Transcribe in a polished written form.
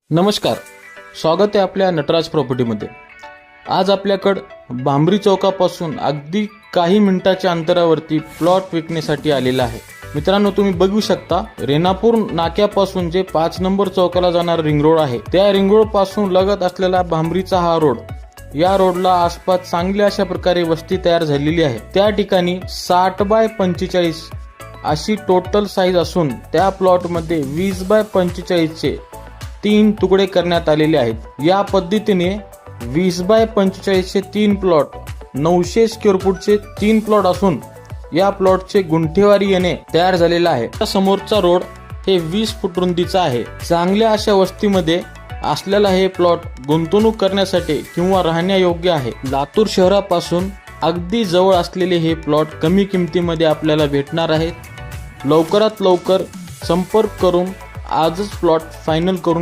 नमस्कार, स्वागत आहे आपल्या नटराज प्रॉपर्टीमध्ये। आज आपल्याकडं भांबरी चौकापासून अगदी काही मिनिटाच्या अंतरावरती प्लॉट विकण्यासाठी आलेला आहे। मित्रांनो, तुम्ही बघू शकता रेणापूर नाक्यापासून जे 5 नंबर चौकाला जाणार रिंग रोड आहे, त्या रिंग रोड पासून लगत असलेला भांबरीचा हा रोड, या रोडला आसपास चांगल्या अशा प्रकारे वस्ती तयार झालेली आहे। त्या ठिकाणी 60 बाय 45 अशी टोटल साईज असून त्या प्लॉट मध्ये 20 बाय 45 चे 3 तुकडे करण्यात आलेले आहेत। या पद्धतीने 20 बाय 45 चे 3 प्लॉट 900 स्क्वेअर फूटचे 3 प्लॉट असून या प्लॉटचे गुंठेवारी येणे तयार झालेला आहे। समोरचा रोड हे 20 फूट रुंदीचा आहे। चांगल्या अशा वस्तीमध्ये असलेला हे प्लॉट गुंतवणूक करण्यासाठी किंवा राहण्यायोग्य आहे। लातूर शहरापासून अगदी जवळ असलेले हे प्लॉट कमी किमतीमध्ये आपल्याला भेटणार आहेत। लवकरात लवकर संपर्क करून आजच प्लॉट फायनल करून